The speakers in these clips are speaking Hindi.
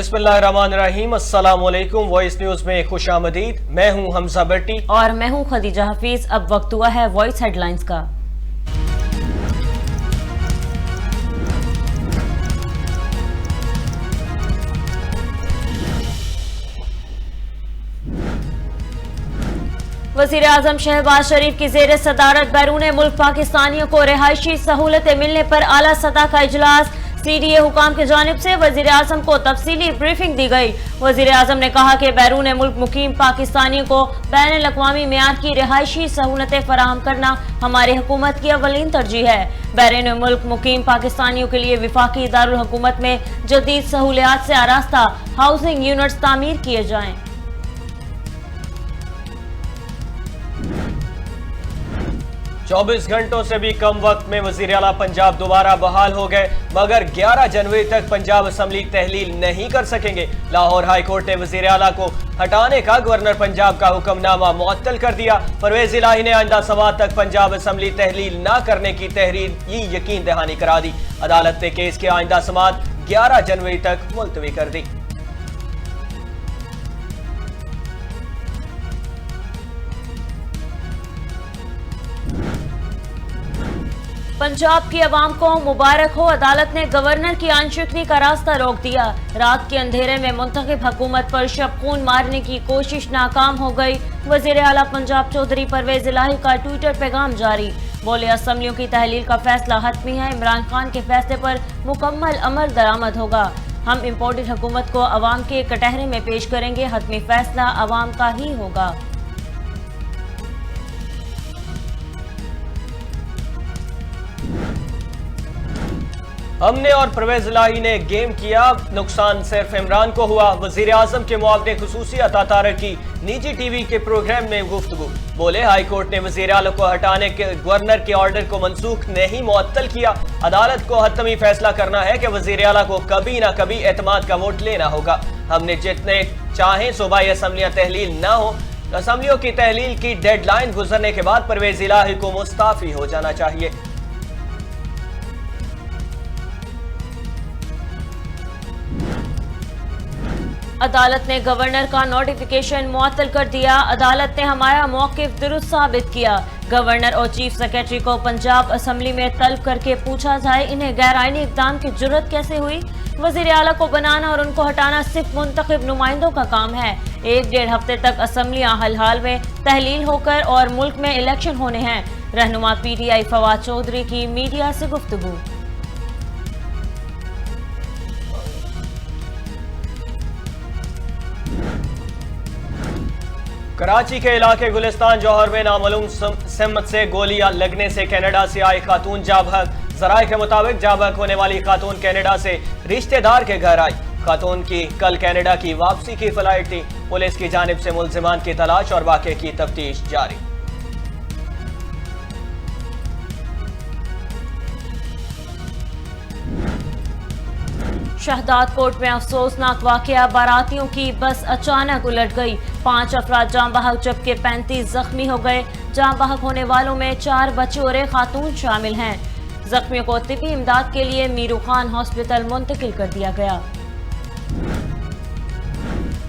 बिस्मिल्लाहिर्रहमानिर्रहीम, अस्सलाम वालेकुम। वॉइस न्यूज में खुशामदीद। मैं हूं हमजा भट्टी और मैं हूं खदीजा हफीज। अब वक्त हुआ है वॉइस हेडलाइंस का। वज़ीर आज़म शहबाज शरीफ की ज़ेर सदारत बैरून मुल्क पाकिस्तानियों को रिहायशी सहूलतें मिलने पर आला सतह का इजलास। CDA हुकाम की जानिब से वज़ीर आज़म को तफसीली ब्रीफिंग दी गई। वज़ीर आज़म ने कहा कि बैरून मुल्क मुकीम पाकिस्तानियों को बैनुल अक़वामी मेयार की रिहायशी सहूलतें फराहम करना हमारी हुकूमत की अवलीन तरजीह है। बैरून मुल्क मुकीम पाकिस्तानियों के लिए विफाकी दारुल हुकूमत में जदीद सहूलियात से आरास्ता हाउसिंग यूनिट्स तामीर किए जाएं। 24 घंटों से भी कम वक्त में वजीर आला पंजाब दोबारा बहाल हो गए, मगर 11 जनवरी तक पंजाब असम्बली तहलील नहीं कर सकेंगे। लाहौर हाई कोर्ट ने वजीर आला को हटाने का गवर्नर पंजाब का हुक्मनामा मुअत्तल कर दिया। परवेज इलाही ने आइंदा समात तक पंजाब असम्बली तहलील न करने की तहरीर यकीन दहानी करा दी। अदालत ने केस के आइंदा समात 11 जनवरी तक मुलतवी कर दी। पंजाब की अवाम को मुबारक हो, अदालत ने गवर्नर की आंशिकनी का रास्ता रोक दिया। रात के अंधेरे में मुंतखब हुकूमत पर शब खून मारने की कोशिश नाकाम हो गई। वजीर आला पंजाब चौधरी परवेज इलाही का ट्विटर पैगाम जारी। बोले, असम्बलियों की तहलील का फैसला हतमी है। इमरान खान के फैसले पर मुकम्मल अमल दरामद होगा। हम इम्पोर्टेड हुकूमत को अवाम के कटहरे में पेश करेंगे। हतमी फैसला अवाम का ही होगा। हमने और परवेज इलाही ने गेम किया, नुकसान सिर्फ इमरान को हुआ। वजीर आजम के मुआवने खुसूसी अता तारक की निजी टीवी के प्रोग्राम में गुफ्तगू। बोले, हाई कोर्ट ने वजीर आला को हटाने के गवर्नर के ऑर्डर को मनसूख नहीं मुअत्तल किया। अदालत को हतमी फैसला करना है कि वजीर आला को कभी ना कभी एतमाद का वोट लेना होगा। हमने जितने चाहें सूबाई असम्बलियां तहलील न हो, असम्बलियों की तहलील की डेडलाइन गुजरने के बाद परवेज इलाही को मुस्ताफी हो जाना चाहिए। अदालत ने गवर्नर का नोटिफिकेशन मुअत्तल कर दिया। अदालत ने हमारा मौक़िफ़ दुरुस्त साबित किया। गवर्नर और चीफ सेक्रेटरी को पंजाब असम्बली में तलब करके पूछा जाए, इन्हें गैर आईनी इक़दाम की जुर्रत कैसे हुई। वज़ीर आला को बनाना और उनको हटाना सिर्फ मुंतखब नुमाइंदों का काम है। 1-1.5 हफ्ते तक असम्बलियाँ हाल में तहलील होकर और मुल्क में इलेक्शन होने हैं। रहनुमा PTI फवाद चौधरी की मीडिया से गुफ्तगू। कराची के इलाके गुलिस्तान जौहर में नामालूम सम्मत से गोलियां लगने से कनाडा से आई खातून जाबहक। जराये के मुताबिक जाबहक होने वाली खातून कनाडा से रिश्तेदार के घर आई। खातून की कल कनाडा की वापसी की फ्लाइट थी। पुलिस की जानिब से मुल्जिमान की तलाश और वाक़े की तफ्तीश जारी। शहदाद कोट में अफसोसनाक वाकया, बारातियों की बस अचानक उलट गई। 5 अफराद जाँ बहक जबकि 35 जख्मी हो गए। जाँ बहक होने वालों में 4 बच्चे और एक खातून शामिल हैं। जख्मियों को तिब्बी इमदाद के लिए मीरू खान हॉस्पिटल मुंतकिल कर दिया गया।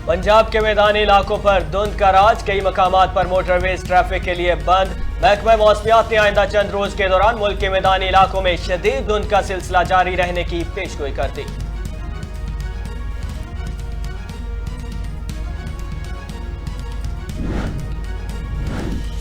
पंजाब के मैदानी इलाकों पर धुंध का राज, कई मकामात पर मोटरवेज ट्रैफिक के लिए बंद। महकमा मौसमियात ने आइंदा चंद रोज के दौरान मुल्क के मैदानी इलाकों में शदीद धुंध का सिलसिला जारी रहने की पेशगोई कर दी।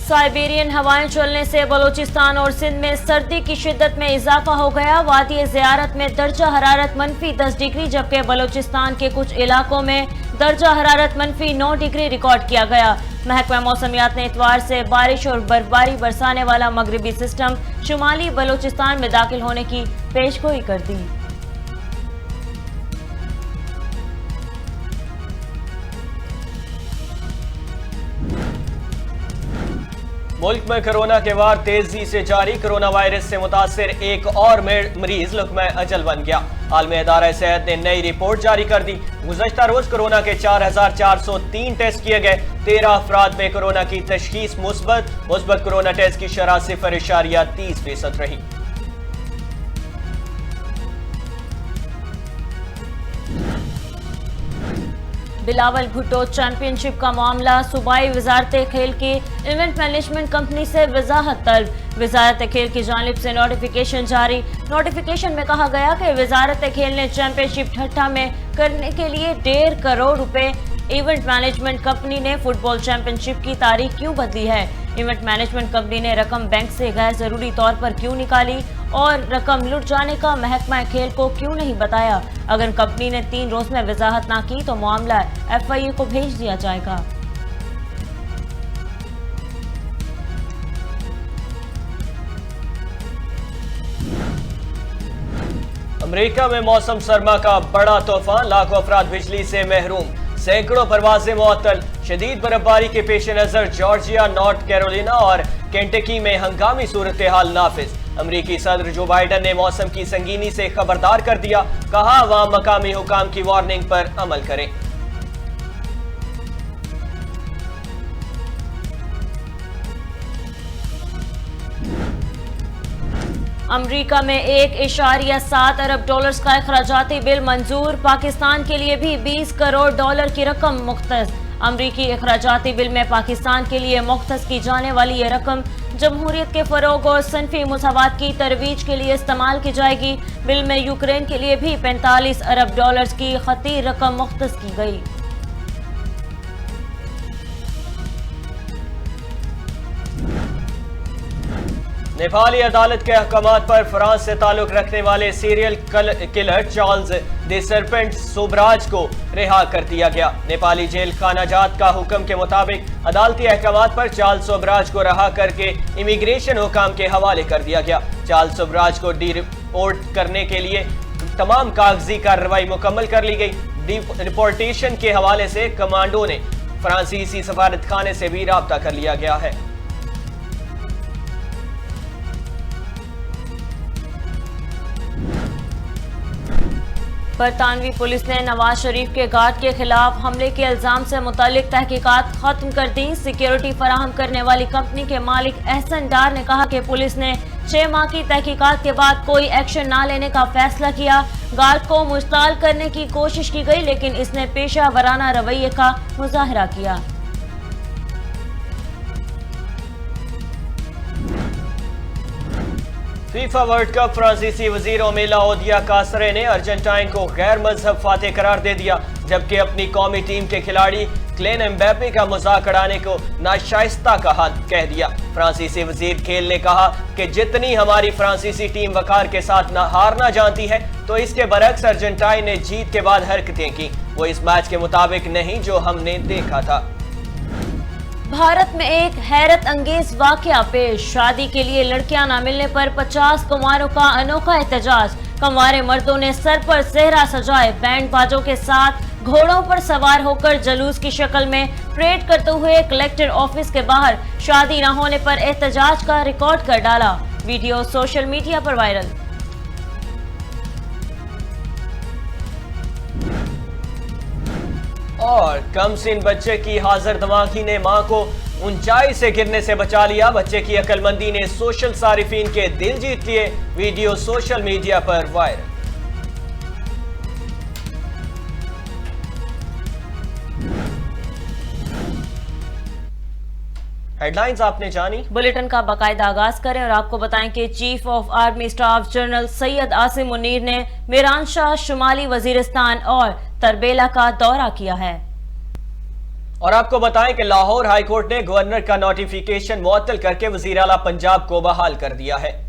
साइबेरियन हवाएं चलने से बलूचिस्तान और सिंध में सर्दी की शिद्दत में इजाफा हो गया। वादी ज़ियारत में दर्जा हरारत -10 डिग्री जबकि बलूचिस्तान के कुछ इलाकों में दर्जा हरारत -9 डिग्री रिकॉर्ड किया गया। महकमा मौसमियात ने इतवार से बारिश और बर्फबारी बरसाने वाला मगरबी सिस्टम शुमाली बलूचिस्तान में दाखिल होने की पेशगोई कर दी। मुल्क में कोरोना के वार तेजी से जारी। कोरोना वायरस से मुतासिर एक और मरीज लुक़मा अजल बन गया। आलमी इदारा सेहत ने नई रिपोर्ट जारी कर दी। गुज़श्ता रोज कोरोना के 4403 टेस्ट किए गए। 13 अफराद में कोरोना की तशखीस मुस्बत कोरोना टेस्ट की शरह 0.30% रही। बिलावल भुट्टो चैंपियनशिप का मामला, सूबाई वजारत खेल की इवेंट मैनेजमेंट कंपनी से वजाहत तलब। वजारत खेल की जानिब से नोटिफिकेशन जारी। नोटिफिकेशन में कहा गया कि वजारत खेल ने चैंपियनशिप ठट्ठा में करने के लिए 1.5 करोड़ रुपए इवेंट मैनेजमेंट कंपनी ने फुटबॉल चैंपियनशिप की तारीख क्यों बदली है। इवेंट मैनेजमेंट कंपनी ने रकम बैंक से गैर जरूरी तौर पर क्यों निकाली और रकम लुट जाने का महकमा खेल को क्यों नहीं बताया। अगर कंपनी ने 3 रोज में वजाहत ना की तो मामला FIA को भेज दिया जाएगा। अमेरिका में मौसम सरमा का बड़ा तूफान, लाखों अफराद बिजली से महरूम, सैकड़ों परवाजें मुअत्तल। शदीद बर्फबारी के पेश नजर जॉर्जिया, नॉर्थ कैरोलिना और केंटकी में हंगामी सूरत हाल नाफिज। अमरीकी सदर जो बाइडन ने मौसम की संगीनी से खबरदार कर दिया, कहा अवाम मकामी हुकाम की वार्निंग पर अमल करें। अमरीका में $1.7 अरब का अखराजाती बिल मंजूर। पाकिस्तान के लिए भी $20 करोड़ की रकम मुख्तस। अमरीकी अखराजाती बिल में पाकिस्तान के लिए मुख्तस की जाने वाली ये रकम जमहूरियत के फरोग और सनफी मुसावात की तरवीज के लिए इस्तेमाल की जाएगी। बिल में यूक्रेन के लिए भी $45 अरब की खती रकम मुख्तस की गई। नेपाली अदालत के अहकामात पर फ्रांस से ताल्लुक रखने वाले serial killer Charles the Serpent Sobhraj को रिहा कर दिया गया। नेपाली जेल खानाजात का हुक्म के मुताबिक अदालती अहकामात पर चार्ल्स सोबराज को रिहा करके इमिग्रेशन हुकाम के हवाले कर दिया गया। चार्ल्स सोबराज को डिपोर्ट करने के लिए तमाम कागजी कार्रवाई मुकम्मल कर ली गई। डिपोर्टेशन के हवाले से कमांडो ने फ्रांसीसी सफारत खाने से भी राब्ता कर लिया गया है। बरतानवी पुलिस ने नवाज शरीफ के गार्ड के खिलाफ हमले के इल्जाम से मुतालिक तहकीकात खत्म कर दी। सिक्योरिटी फराहम करने वाली कंपनी के मालिक एहसन डार ने कहा कि पुलिस ने 6 माह की तहकीकात के बाद कोई एक्शन ना लेने का फैसला किया। गार्ड को मुश्ताल करने की कोशिश की गई लेकिन इसने पेशा वराना रवैये का मुजाहरा किया। फीफा वर्ल्ड कप फ्रांसीसी वजीर ओमेला ओदिया कासरे ने अर्जेंटाइन को गैर मजहब फातेह करार दे दिया, जबकि अपनी कौमी टीम के खिलाड़ी क्लेन एम्बेपे का मजाक उड़ाने को नाशाइस्ता कहा कह दिया। फ्रांसीसी वजीर खेल ने कहा कि जितनी हमारी फ्रांसीसी टीम वकार के साथ हारना जानती है, तो इसके बरक्स अर्जेंटाइन ने जीत के बाद हरकतें की। वो इस मैच के मुताबिक नहीं जो हमने देखा था। भारत में एक हैरत अंगेज वाकया पेश। शादी के लिए लड़कियां न मिलने पर 50 कुंवारों का अनोखा एहतजाज। कुंवारे मर्दों ने सर पर सेहरा सजाए, बैंड बाजों के साथ घोड़ों पर सवार होकर जुलूस की शक्ल में परेड करते हुए कलेक्टर ऑफिस के बाहर शादी न होने पर एहतजाज का रिकॉर्ड कर डाला। वीडियो सोशल मीडिया पर वायरल। और कमसिन बच्चे की हाजिर दिमागी ने मां को ऊंचाई से गिरने से बचा लिया। बच्चे की अक्लमंदी ने सोशल सारिफीन के दिल जीत लिए। वीडियो सोशल मीडिया पर वायरल। हेडलाइंस आपने जानी। बुलेटिन का बाकायदा आगाज करें और आपको बताएं कि chief of army staff general Syed Asim Munir ने मीरान शाह, शुमाली वजीरिस्तान और तरबेला का दौरा किया है। और आपको बताएं कि लाहौर हाईकोर्ट ने गवर्नर का नोटिफिकेशन मुअत्तल करके वजीर आला पंजाब को बहाल कर दिया है।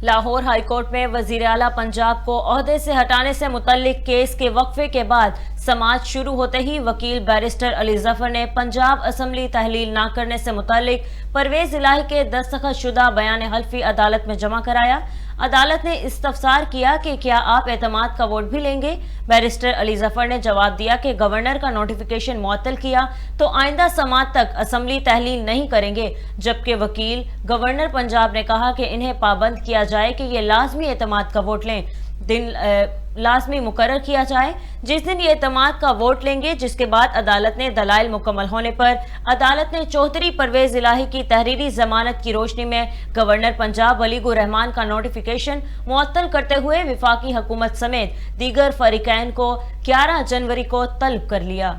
लाहौर हाईकोर्ट में वजीर आला पंजाब को ओहदे से हटाने से मुतल्लिक केस के वक्फे के बाद समाअत शुरू होते ही वकील बैरिस्टर अली जफर ने पंजाब असम्बली तहलील न करने से मुतल्लिक परवेज इलाही के दस्तखत शुदा बयान हल्फी अदालत में जमा कराया। अदालत ने इस्तफसार किया कि क्या आप एतमाद का वोट भी लेंगे। बैरिस्टर अली जफर ने जवाब दिया कि गवर्नर का नोटिफिकेशन मुअत्तल किया तो आइंदा समाअत तक असम्बली तहलील नहीं करेंगे। जबकि वकील गवर्नर पंजाब ने कहा कि इन्हें पाबंद किया जाए कि ये लाजमी एतमाद का वोट लें। लाजमी मुकर्रर किया जाए। जिस दिन ये एतमाद का वोट लेंगे, जिसके बाद अदालत ने दलाइल मुकम्मल होने पर अदालत ने चौधरी परवेज इलाही की तहरीरी जमानत की रोशनी में गवर्नर पंजाब वलीगुर रहमान का नोटिफिकेशन मुअत्तल करते हुए विफाकी हुकूमत समेत दीगर फरीकैन को 11 जनवरी को तलब कर लिया।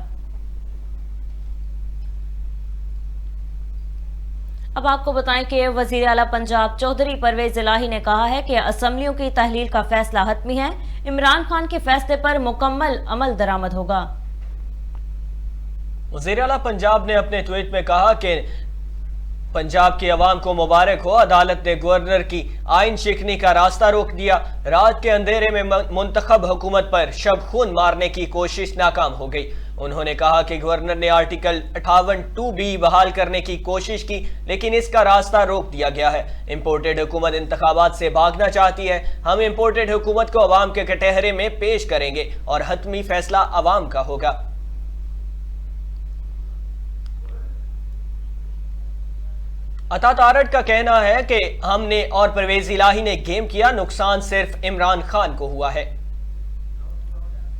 अब आपको बताएं कि वजीर आला पंजाब चौधरी परवेज इलाही ने कहा है कि असम्बलियों की तहलील का फैसला हतमी है। इमरान खान के फैसले पर मुकम्मल अमल दरामद होगा। वजीर आला पंजाब ने अपने ट्वीट में कहा कि पंजाब की अवाम को मुबारक हो, अदालत ने गवर्नर की आइन शिकनी का रास्ता रोक दिया। रात के अंधेरे में मुंतखब हुकूमत पर शब खून मारने की कोशिश नाकाम हो गई। उन्होंने कहा कि गवर्नर ने आर्टिकल 58(2)B बहाल करने की कोशिश की, लेकिन इसका रास्ता रोक दिया गया है। इंपोर्टेड हुकूमत इंतखाबात से भागना चाहती है। हम इंपोर्टेड हुकूमत को अवाम के कटहरे में पेश करेंगे और हतमी फैसला अवाम का होगा। अता तारड़ का कहना है कि हमने और परवेज इलाही ने गेम किया, नुकसान सिर्फ इमरान खान को हुआ है।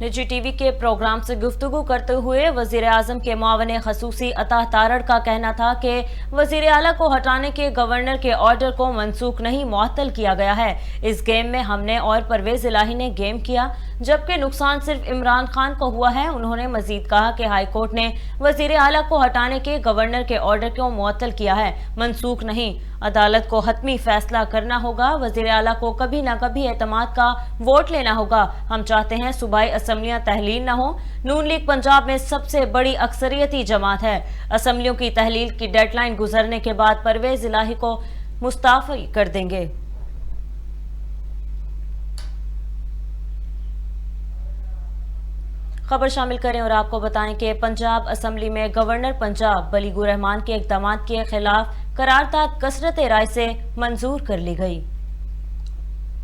निजी टीवी के प्रोग्राम से गुफ्तगू करते हुए वजीर आजम के मुआवने खसूसी अता तारड़ का कहना था कि वजीर आला को हटाने के गवर्नर के ऑर्डर को मनसूख नहीं, मुअत्तल किया गया है। इस गेम में हमने और परवेज इलाही ने गेम किया, जबकि नुकसान सिर्फ इमरान खान को हुआ है। उन्होंने मजीद कहा कि हाई कोर्ट ने वजीर आला को हटाने के गवर्नर के ऑर्डर को मुअत्तल किया है, मनसूख नहीं। अदालत को हतमी फैसला करना होगा। वजीर आला को कभी ना कभी एतमाद का वोट लेना होगा। हम चाहते हैं सूबाई असम्बलियां तहलील न हो। नून लीग पंजाब में सबसे बड़ी अक्सरियती जमात है। असम्बलियों की तहलील की डेडलाइन गुजरने के बाद परवेज इलाही को मुस्ताफी कर देंगे। खबर शामिल करें और आपको बताएं कि पंजाब असम्बली में गवर्नर पंजाब वलीगुर रहमान के इक़दाम के खिलाफ करारदाद कसरत राय से मंजूर कर ली गई।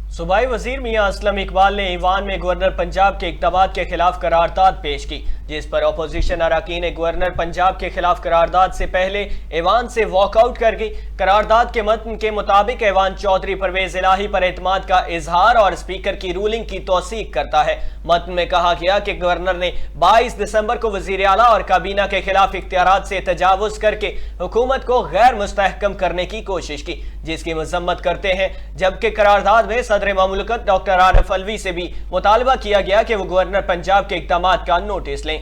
सूबाई वजीर मियां असलम इकबाल ने ईवान में गवर्नर पंजाब के इक़दाम के खिलाफ करारदाद पेश की, जिस पर अपोजिशन अरकान ने गवर्नर पंजाब के खिलाफ करारदाद से पहले ऐवान से वॉकआउट कर गई। करारदाद के मतन के मुताबिक ऐवान चौधरी परवेज इलाही पर एतमाद का इजहार और स्पीकर की रूलिंग की तौसीक करता है। मतन में कहा गया कि गवर्नर ने 22 दिसंबर को वजीर आला और काबीना के खिलाफ इख्तियारात से तजावुज करके हुकूमत को गैर मुस्तहकम करने की कोशिश की, जिसकी मजम्मत करते हैं। जबकि करारदाद में सदर ममलकत डॉक्टर आरिफ अलवी से भी मुतालबा किया गया कि वो गवर्नर पंजाब के इक़दाम का नोटिस लें।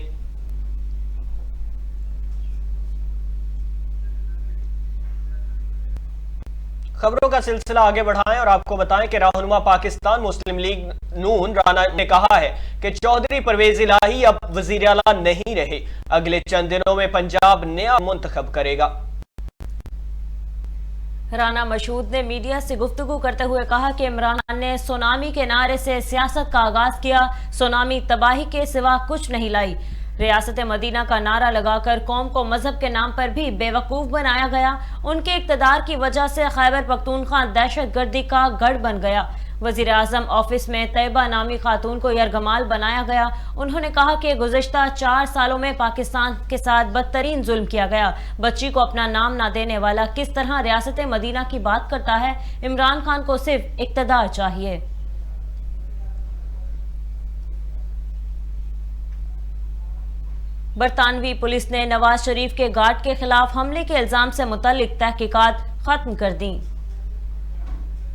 खबरों का सिलसिला आगे बढ़ाएं और आपको बताएं कि रहनुमा पाकिस्तान मुस्लिम लीग नून राना ने कहा है कि चौधरी परवेज इलाही अब वजीर आला नहीं रहे, अगले चंद दिनों में पंजाब नया मुंतखब करेगा। राना मशहूद ने मीडिया से गुफ्तगू करते हुए कहा कि इमरान खान ने सुनामी के नारे से सियासत का आगाज किया, सुनामी तबाही के सिवा कुछ नहीं लाई। रियासत मदीना का नारा लगाकर कौम को मजहब के नाम पर भी बेवकूफ़ बनाया गया। उनके इक़्तिदार की वजह से खैबर पख्तूनख्वा दहशत गर्दी का गढ़ बन गया। वज़ीर आज़म ऑफिस में तैयबा नामी खातून को यरगमाल बनाया गया। उन्होंने कहा कि गुज़िश्ता 4 सालों में पाकिस्तान के साथ बदतरीन जुल्म किया गया। बच्ची को अपना नाम ना देने वाला किस तरह रियासत मदीना की बात करता है। इमरान खान को सिर्फ इक़्तिदार चाहिए। बरतानवी पुलिस ने नवाज शरीफ के गार्ड के खिलाफ हमले के इल्जाम से मुतल्लिक तहकीकात खत्म कर दी।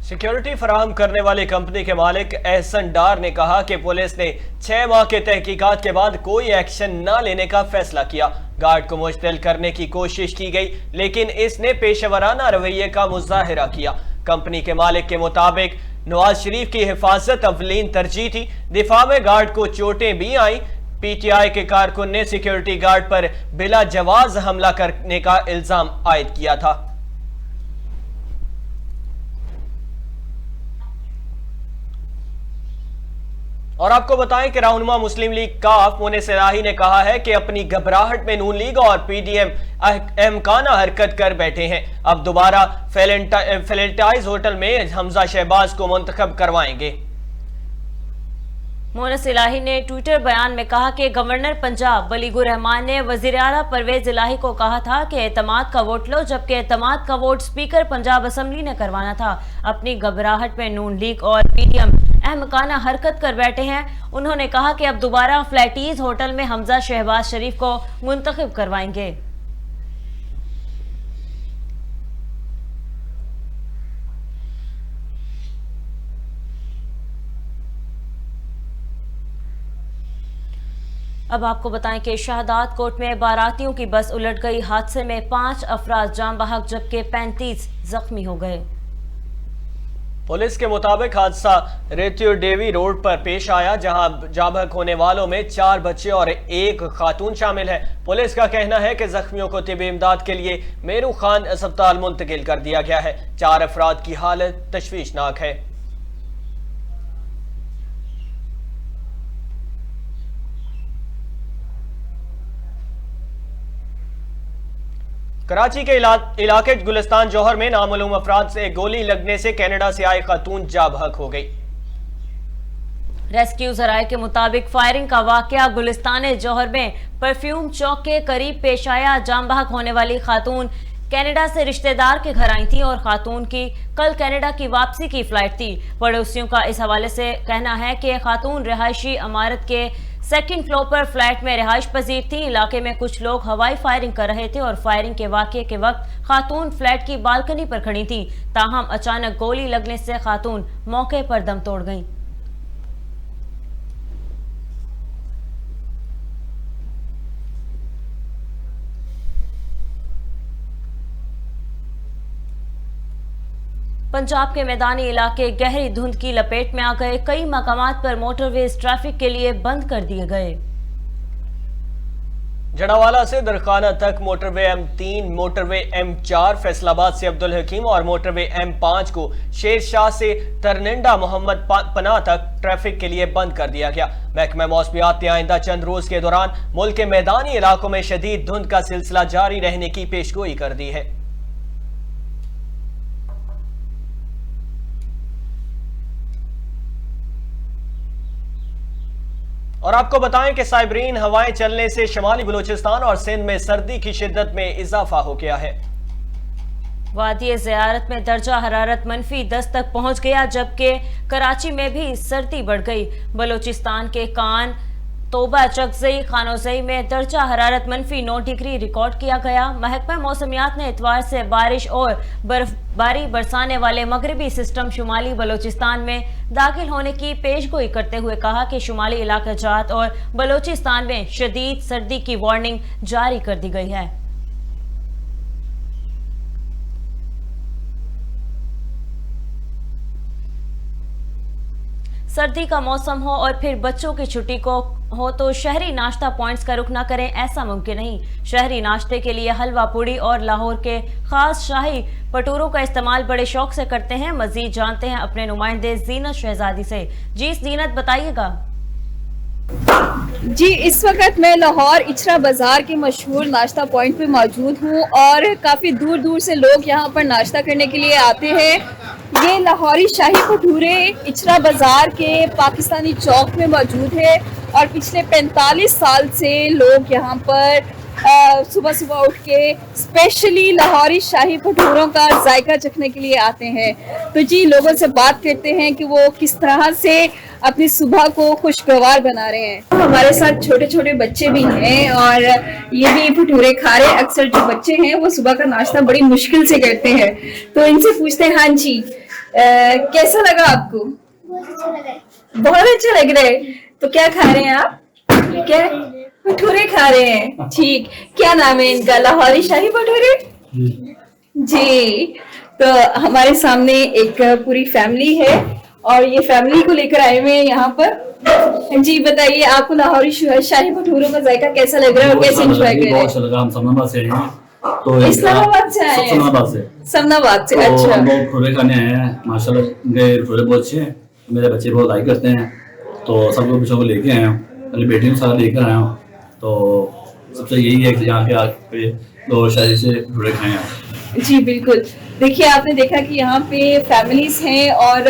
सिक्योरिटी फराहम करने वाली कंपनी के मालिक एहसन डार ने कहा कि पुलिस ने 6 माह के तहकीकात के बाद कोई एक्शन न लेने का फैसला किया। गार्ड को मुश्तिल करने की कोशिश की गई, लेकिन इसने पेशेवराना रवैये का मुजाहिरा किया। कंपनी के मालिक के मुताबिक नवाज शरीफ की हिफाजत अवलीन तरजीह थी। दिफा में गार्ड को चोटें भी आई। पीटीआई के कारकुन ने सिक्योरिटी गार्ड पर बिला जवाज हमला करने का इल्जाम आयद किया था। और आपको बताएं कि रहनुमा मुस्लिम लीग काफ मोने सलाही ने कहा है कि अपनी घबराहट में नून लीग और पीडीएम अहमकाना हरकत कर बैठे हैं। अब दोबारा फेलेटाइज होटल में हमजा शहबाज को मुंतखब करवाएंगे। मोने सलाही ने ट्विटर बयान में कहा कि गवर्नर पंजाब वलीगुर रहमान ने वजीर आला परवेज इलाही को कहा था कि एतमाद का वोट लो, जबकि एतमाद का वोट स्पीकर पंजाब असम्बली ने करवाना था। अपनी घबराहट में नून लीग और पीडीएम अहमकाना हरकत कर बैठे हैं। उन्होंने कहा कि अब दोबारा फ्लैटीज होटल में हमजा शहबाज शरीफ को मुंतखब करवाएंगे। अब आपको बताएं कि शहादात कोट में बारातियों की बस उलट गई। हादसे में 5 अफराद जान बहक जबकि 35 जख्मी हो गए। पुलिस के मुताबिक हादसा रेतियो डेवी रोड पर पेश आया, जहां जान बहक होने वालों में 4 बच्चे और 1 खातून शामिल है। पुलिस का कहना है कि जख्मियों को तिबी इमदाद के लिए मेरू खान अस्पताल मुंतकिल कर दिया गया है। 4 अफराद की हालत तशवीशनाक है। कराची के इलाके गुलिस्तान जौहर में नामालूम अफराद से गोली लगने से कनाडा से आई खातून जाँ बहक हो गई। रेस्क्यू जराये के मुताबिक फायरिंग का वाकया गुलिस्तान जौहर में परफ्यूम चौक के करीब पेश आया। जाँ बहक होने वाली खातून कनाडा से रिश्तेदार के घर आई थी और खातून की कल कनाडा की वापसी की फ्लाइट थी। पड़ोसियों का इस हवाले से कहना है कि खातून रिहायशी इमारत के 2nd फ्लोर पर फ्लैट में रिहाइश पजीर थी। इलाके में कुछ लोग हवाई फायरिंग कर रहे थे और फायरिंग के वाकये के वक्त खातून फ्लैट की बालकनी पर खड़ी थी। ताहम अचानक गोली लगने से खातून मौके पर दम तोड़ गईं। पंजाब के मैदानी इलाके गहरी धुंध की लपेट में आ गए। कई मकामात पर मोटरवेज ट्रैफिक के लिए बंद कर दिए गए। जड़ावाला से दरखाना तक motorway M3, motorway M4 Faisalabad से अब्दुल हकीम और मोटरवे M5 को शेरशाह से तरनिंडा मोहम्मद पनाह तक ट्रैफिक के लिए बंद कर दिया गया। महकमा मौसमियात ने आइंदा चंद रोज के दौरान मुल्क के मैदानी इलाकों में शदीद धुंध का सिलसिला जारी रहने की पेशगोई कर दी है। और आपको बताएं कि साइबरीन हवाएं चलने से शमाली बलूचिस्तान और सिंध में सर्दी की शिद्दत में इजाफा हो गया है। वादी ज़ियारत में दर्जा हरारत -10 तक पहुंच गया, जबकि कराची में भी सर्दी बढ़ गई। बलूचिस्तान के कान, तोबा, चकजई, खानोजई में दर्जा हरारत -9 डिग्री रिकॉर्ड किया गया। महकमा मौसमियात ने इतवार से बारिश और बर्फबारी बरसाने वाले मगरबी सिस्टम शुमाली बलूचिस्तान में दाखिल होने की पेशगोई करते हुए कहा कि शुमाली इलाका जात और बलूचिस्तान में शदीद सर्दी की वार्निंग जारी कर दी गई है। सर्दी का मौसम हो और फिर बच्चों की छुट्टी को हो तो शहरी नाश्ता पॉइंट्स का रुख न करें, ऐसा मुमकिन नहीं। शहरी नाश्ते के लिए हलवा पूड़ी और लाहौर के खास शाही भटूरों का इस्तेमाल बड़े शौक से करते हैं। मजीद जानते हैं अपने नुमाइंदे जीनत शहजादी से। जी जीनत, बताइएगा। जी, इस वक्त मैं लाहौर इचरा बाजार के मशहूर नाश्ता पॉइंट पे मौजूद हूँ और काफ़ी दूर दूर से लोग यहाँ पर नाश्ता करने के लिए आते हैं। ये लाहौरी शाही भटूरे इचरा बाजार के पाकिस्तानी चौक में मौजूद है और पिछले 45 साल से लोग यहाँ पर सुबह सुबह उठ के स्पेशली लाहौरी शाही भटूरों का जायका चखने के लिए आते हैं। तो जी, लोगों से बात करते हैं कि वो किस तरह से अपनी सुबह को खुशगवार बना रहे हैं। हमारे साथ छोटे छोटे बच्चे भी हैं और ये भी भटूरे खा रहे हैं। अक्सर जो बच्चे हैं वो सुबह का नाश्ता बड़ी मुश्किल से करते हैं, तो इनसे पूछते हैं, हाँ जी, कैसा लगा आपको? बहुत अच्छा लग रहा है। तो क्या खा रहे हैं आप? क्या भटूरे खा रहे हैं? ठीक, क्या नाम है इनका? लाहौरी शाही भटूरे जी। तो हमारे सामने एक पूरी फैमिली है और ये फैमिली को लेकर आए हुए हैं यहाँ पर। जी बताइए, आपको लाहौरी शाही भटूरों का जायका कैसा लग रहा है और कैसे एंजॉय कर रहे हैं? बहुत अच्छा लगा। हम समनाबाद से हैं, तो इस्लामाबाद से आए हैं? समनाबाद से। अच्छा, हम लोग भटूरे खाने आए हैं। माशाल्लाह इनके भटूरे बहुत अच्छे हैं, मेरे बच्चे बहुत लाइक करते हैं, तो सब लोग बच्चों को लेके आए हूँ, अपनी बेटी को सारा लेकर आया हूँ। तो सबसे यही है कि यहाँ के आके लोग शाही से भटूरे खाएं आप। जी बिल्कुल। देखिए, आपने देखा कि यहाँ पे फैमिलीज हैं और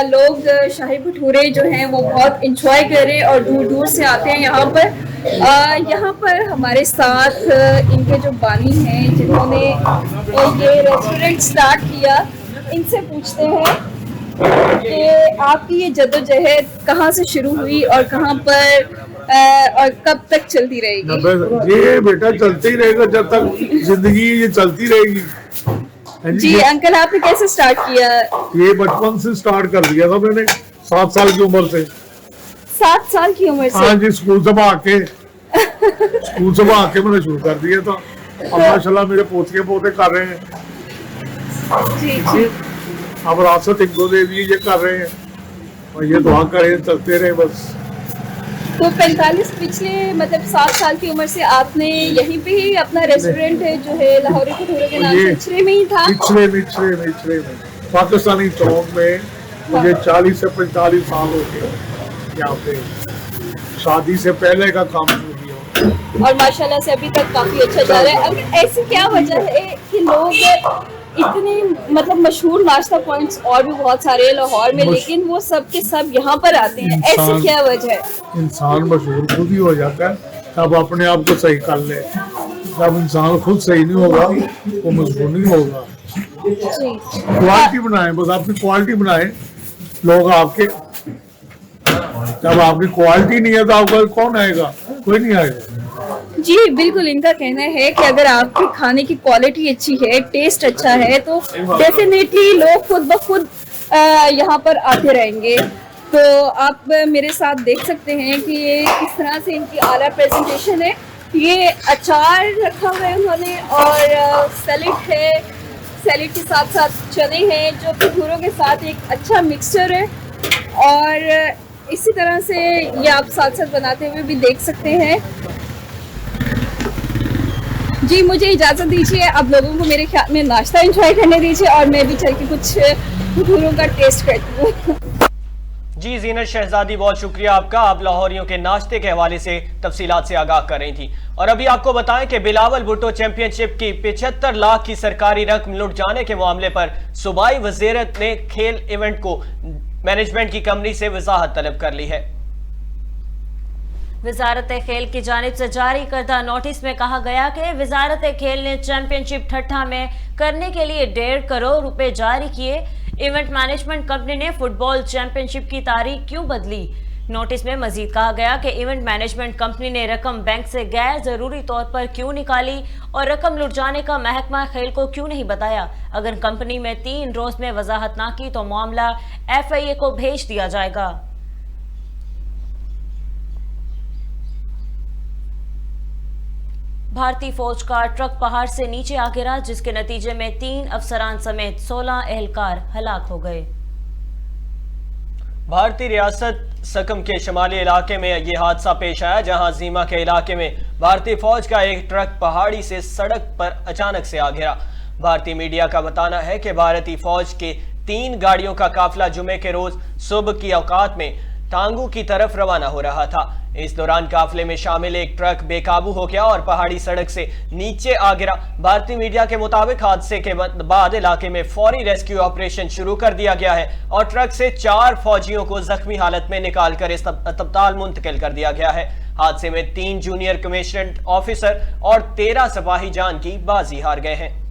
लोग शाही भटूरे जो हैं वो बहुत इंजॉय कर रहे हैं और दूर दूर से आते हैं यहाँ पर। यहाँ पर हमारे साथ इनके जो बानी हैं जिन्होंने ये रेस्टोरेंट स्टार्ट किया, इनसे पूछते हैं कि आपकी ये जद्दोजहद कहाँ से शुरू हुई और कहाँ पर और कब तक चलती रहेगी? ये बेटा चलते ही रहेगा जब तक जिंदगी ये चलती रहेगी। जी अंकल, आपने कैसे स्टार्ट किया? ये बचपन से स्टार्ट कर दिया था मैंने, 7 साल की उम्र से। 7 साल की उम्र से? हाँ जी, स्कूल से आके मैंने शुरू कर दिया था। अब माशाल्लाह मेरे पोते कर रहे हैं। जी जी। अब रासत इनको दे दी, ये कर रहे हैं और ये दुआ करें, चलते रहे बस। तो 45 पिछले मतलब 7 साल की उम्र से आपने यहीं पे ही अपना रेस्टोरेंट है जो है लाहौरी भटूरे के नाम से, इचरे में ही था? इचरे में पाकिस्तानी चौक में। मुझे 40 से 45 साल हो गए यहाँ पे, शादी से पहले का काम शुरू किया और माशाल्लाह से अभी तक काफी अच्छा जा रहा है। अगर ऐसी क्या वजह है कि लोग इतने मतलब मशहूर नाश्ता पॉइंट्स और भी बहुत सारे हैं लाहौर में, लेकिन वो सब के सब यहाँ पर आते हैं, ऐसी क्या वजह है? इंसान मशहूर खुद ही हो जाता है तब अपने आप को सही कर ले। जब इंसान खुद सही नहीं होगा वो मशहूर नहीं होगा। क्वालिटी बनाए, बस आपकी क्वालिटी बनाए, लोग आपके। जब आपकी क्वालिटी नहीं है तो आपका कौन आएगा? कोई नहीं आएगा। जी बिल्कुल, इनका कहना है कि अगर आपके खाने की क्वालिटी अच्छी है, टेस्ट अच्छा है, तो डेफिनेटली लोग खुद ब खुद यहाँ पर आते रहेंगे। तो आप मेरे साथ देख सकते हैं कि ये किस तरह से इनकी आला प्रेजेंटेशन है। ये अचार रखा हुआ है उन्होंने और सैलेड है, सैलेड के साथ साथ चने हैं जो भटूरों के साथ एक अच्छा मिक्सचर है। और इसी तरह से ये आप साथ साथ बनाते हुए भी देख सकते हैं। जी मुझे इजाज़त दीजिए, आप लोगों को मेरे ख्याल में नाश्ता एंजॉय करने दीजिए और मैं भी चल के कुछ भटूरों का टेस्ट करती हूँ। जी जीनत शहजादी, बहुत शुक्रिया आपका। आप लाहौरियों के नाश्ते के हवाले से तफसीलात से आगाह कर रही थी। और अभी आपको बताएं कि बिलावल भुट्टो चैंपियनशिप की 75 लाख की सरकारी रकम लुट जाने के मामले पर सूबाई वज़ीरत ने खेल इवेंट को मैनेजमेंट की कंपनी से वजाहत तलब कर ली है। वजारत खेल की जानिब से जारी करदा नोटिस में कहा गया कि वजारत खेल ने चैंपियनशिप ठट्ठा में करने के लिए 1.5 करोड़ रुपए जारी किए। इवेंट मैनेजमेंट कंपनी ने फुटबॉल चैंपियनशिप की तारीख क्यों बदली? नोटिस में मजीद कहा गया कि इवेंट मैनेजमेंट कंपनी ने रकम बैंक से गैर जरूरी तौर पर क्यों निकाली और रकम लुट जाने का महकमा खेल को क्यों नहीं बताया। अगर कंपनी में 3 रोज में वजाहत ना की तो मामला FIA को भेज दिया जाएगा। भारतीय फौज का ट्रक पहाड़ से नीचे आ गिरा, जिसके नतीजे में 3 अफसरान समेत 16 एहलकार हलाक हो गए। भारतीय रियासत सकम के शमाली इलाके में यह हादसा पेश आया, जहां जीमा के इलाके में भारतीय फौज का एक ट्रक पहाड़ी से सड़क पर अचानक से आ गिरा। भारतीय मीडिया का बताना है कि भारतीय फौज के 3 गाड़ियों का काफिला जुमे के रोज सुबह की औकात में टांगू की तरफ रवाना हो रहा था। इस दौरान काफिले में शामिल एक ट्रक बेकाबू हो गया और पहाड़ी सड़क से नीचे आ गिरा। भारतीय मीडिया के मुताबिक हादसे के बाद इलाके में फौरी रेस्क्यू ऑपरेशन शुरू कर दिया गया है और ट्रक से 4 फौजियों को जख्मी हालत में निकालकर अस्पताल मुंतकिल कर दिया गया है। हादसे में 3 जूनियर कमिश्नर ऑफिसर और 13 सिपाही जान की बाजी हार गए हैं।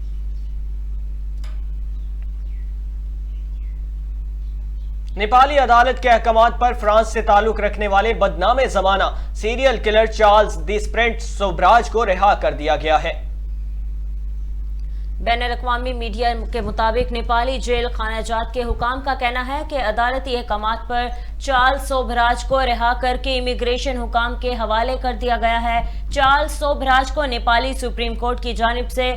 नेपाली अदालत के अहकामात पर फ्रांस से ताल्लुक रखने वाले बदनामे जमाना सीरियल किलर चार्ल्स दी स्प्रेंट सोब्राज को रिहा कर दिया गया है। बैनुल-अक़वामी मीडिया के मुताबिक नेपाली जेल खानाजात के हुकाम का कहना है कि अदालती अहकामात पर चार्ल्स सोब्राज को रिहा करके इमिग्रेशन हुकाम के हवाले कर दिया गया है। चार्ल्स सोब्राज को नेपाली सुप्रीम कोर्ट की जानिब से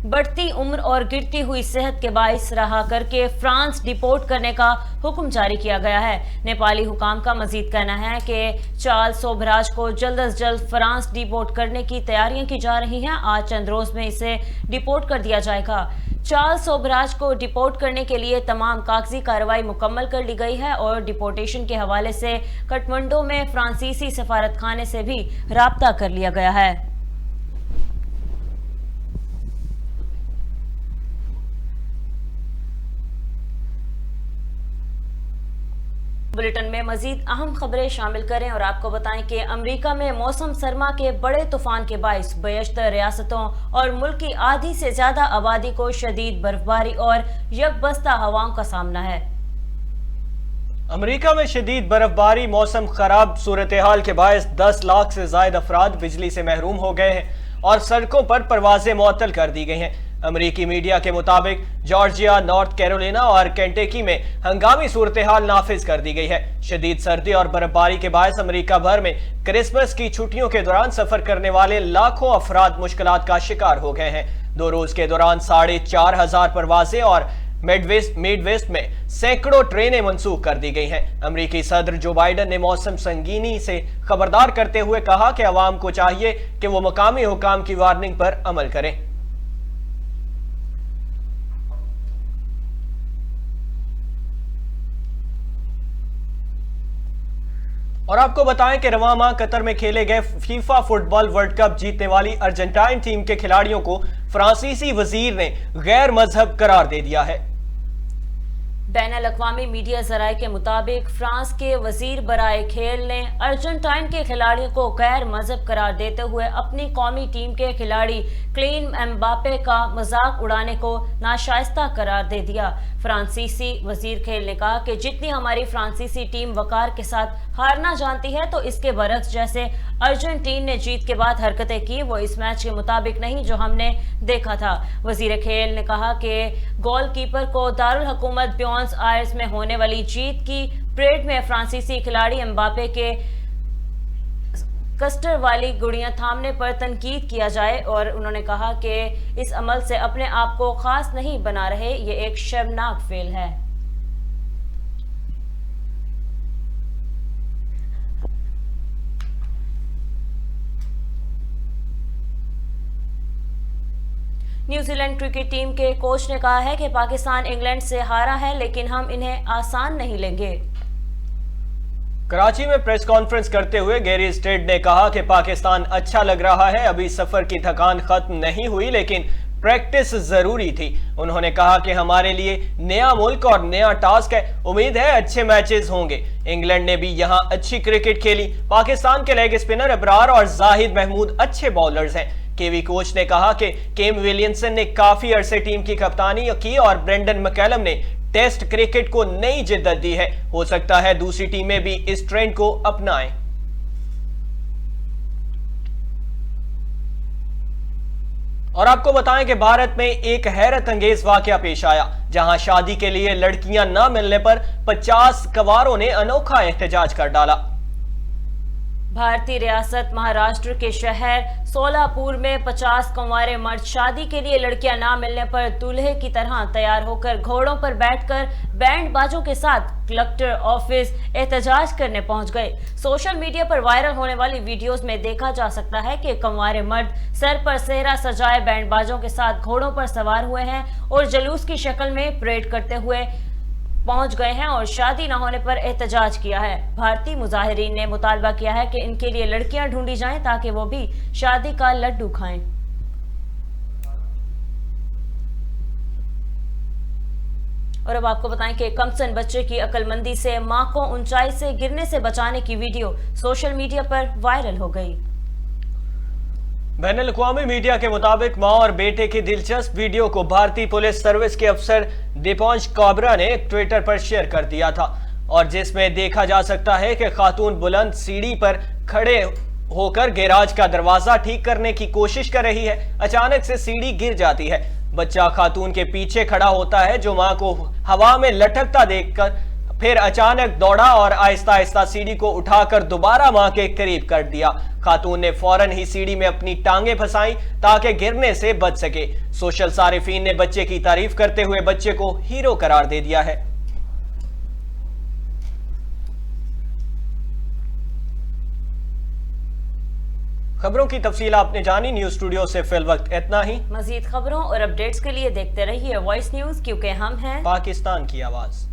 बढ़ती उम्र और गिरती हुई सेहत के बाइस रहा करके फ्रांस डिपोर्ट करने का हुक्म जारी किया गया है। नेपाली हुकाम का मजीद कहना है कि चार्ल्स सोब्राज को जल्द अज जल्द फ्रांस डिपोर्ट करने की तैयारियां की जा रही हैं। आज चंद रोज में इसे डिपोर्ट कर दिया जाएगा। चार्ल्स सोब्राज को डिपोर्ट करने के लिए तमाम कागजी कार्रवाई मुकम्मल कर ली गई है और डिपोर्टेशन के हवाले से काठमांडू में फ्रांसीसी सफारत खाने से भी राब्ता कर लिया गया है। बुलेटिन में मजीद अहम खबरें शामिल करें और आपको बताएं कि अमेरिका में मौसम सरमा के बड़े तूफान के बाइस बेशतर रियासतों और मुल्क की आधी से ज्यादा आबादी को शदीद बर्फबारी और यकबस्ता हवाओं का सामना है। अमेरिका में शदीद बर्फबारी, मौसम खराब सूरत हाल के बायस 10 लाख से ज्यादा अफराद बिजली से महरूम हो गए हैं और सड़कों पर परवाजें मुअत्तल कर दी गई हैं। अमेरिकी मीडिया के मुताबिक जॉर्जिया, नॉर्थ कैरोलिना और केंटकी में हंगामी सूरत हाल नाफिज कर दी गई है। शदीद सर्दी और बर्फबारी के बायस अमेरिका भर में क्रिसमस की छुट्टियों के दौरान सफर करने वाले लाखों अफराद मुश्किलात का शिकार हो गए हैं। 2 रोज के दौरान 4,500 परवाजें और मिडवेस्ट में सैकड़ों ट्रेनें मंसूख कर दी गई हैं। अमेरिकी सदर जो बाइडन ने मौसम संगीनी से खबरदार करते हुए कहा कि अवाम को चाहिए कि वो मकामी हुकाम की वार्निंग पर अमल करें। और आपको बताएं कि रवां माह कतर में खेले गए फीफा फुटबॉल वर्ल्ड कप जीतने वाली अर्जेंटाइन टीम के खिलाड़ियों को फ्रांसीसी वजीर ने गैर मजहब करार दे दिया है। बैनुल-अक़वामी मीडिया ज़राए के मुताबिक फ्रांस के वजीर बराए खेल ने अर्जेंटाइन के खिलाड़ियों को गैर मजहब करार देते हुए अपनी कौमी टीम के खिलाड़ी क्लीन एम्बापे का मजाक उड़ाने को नाशाइस्ता करार दे दिया। फ्रांसीसी वजीर खेल ने कहा कि जितनी हमारी फ्रांसीसी टीम वकार के साथ हारना जानती है, तो इसके बरक्स जैसे अर्जेंटीन ने जीत के बाद हरकतें की, वो इस मैच के मुताबिक नहीं जो हमने देखा था। वजीर खेल ने कहा कि गोलकीपर को दारुल हुकूमत ब्यूनस आयर्स में होने वाली जीत की परेड में फ्रांसीसी खिलाड़ी एम्बापे के कस्टर वाली गुड़ियां थामने पर तनकीद किया जाए और उन्होंने कहा कि इस अमल से अपने आप को खास नहीं बना रहे, ये एक शर्मनाक फेल है। न्यूजीलैंड क्रिकेट टीम के कोच ने कहा है कि पाकिस्तान इंग्लैंड से हारा है, लेकिन हम इन्हें आसान नहीं लेंगे। कराची में प्रेस कॉन्फ्रेंस करते हुए गैरी स्टेट ने कहा कि पाकिस्तान अच्छा लग रहा है, अभी सफर की थकान खत्म नहीं हुई, लेकिन प्रैक्टिस जरूरी थी। उन्होंने कहा कि हमारे लिए नया मुल्क और नया टास्क है, उम्मीद है अच्छे मैचेस होंगे। इंग्लैंड ने भी यहां अच्छी क्रिकेट खेली। पाकिस्तान के लेग स्पिनर अबरार और जाहिद महमूद अच्छे बॉलर्स हैं। केवी कोच ने कहा कि केम विलियमसन ने काफी अरसे टीम की कप्तानी की और ब्रेंडन मैकलम ने टेस्ट क्रिकेट को नई जिद्दत दी है। हो सकता है दूसरी टीमें भी इस ट्रेंड को अपनाएं। और आपको बताएं कि भारत में एक हैरत अंगेज वाकया पेश आया, जहां शादी के लिए लड़कियां न मिलने पर 50 कंवारों ने अनोखा एहतजाज कर डाला। भारतीय रियासत महाराष्ट्र के शहर सोलापुर में 50 कंवारे मर्द शादी के लिए लड़कियां ना मिलने पर दूल्हे की तरह तैयार होकर घोड़ों पर बैठकर बैंड बाजों के साथ कलेक्टर ऑफिस एहतजाज करने पहुंच गए। सोशल मीडिया पर वायरल होने वाली वीडियोस में देखा जा सकता है कि कंवारे मर्द सर पर सेहरा सजाए बैंड बाजों के साथ घोड़ों पर सवार हुए हैं और जुलूस की शक्ल में परेड करते हुए पहुंच गए हैं और शादी न होने पर एहतजाज किया है। भारतीय मुजाहिरीन ने मुतालबा किया है कि इनके लिए लड़कियां ढूंढी जाएं ताकि वो भी शादी का लड्डू खाएं। और अब आपको बताएं कि कमसन बच्चे की अक्लमंदी से मां को ऊंचाई से गिरने से बचाने की वीडियो सोशल मीडिया पर वायरल हो गई। बैनुल-अक़वामी मीडिया के मुताबिक मां और बेटे की दिलचस्प वीडियो को भारतीय पुलिस सर्विस के अफसर दीपांश काबरा ने ट्विटर पर शेयर कर दिया था और जिसमें देखा जा सकता है कि खातून बुलंद सीढ़ी पर खड़े होकर गैराज का दरवाजा ठीक करने की कोशिश कर रही है। अचानक से सीढ़ी गिर जाती है। बच्चा खातून के पीछे खड़ा होता है जो मां को हवा में लटकता देखकर फिर अचानक दौड़ा और आहिस्ता आहिस्ता सीढ़ी को उठाकर दोबारा मां के करीब कर दिया। खातून ने फौरन ही सीढ़ी में अपनी टांगें फंसाई ताकि गिरने से बच सके। सोशल सारिफीन ने बच्चे की तारीफ करते हुए बच्चे को हीरो करार दे दिया है। खबरों की तफसील आपने जानी। न्यूज स्टूडियो से फिल वक्त इतना ही। मजीद खबरों और अपडेट्स के लिए देखते रहिए वॉइस न्यूज, क्योंकि हम हैं पाकिस्तान की आवाज।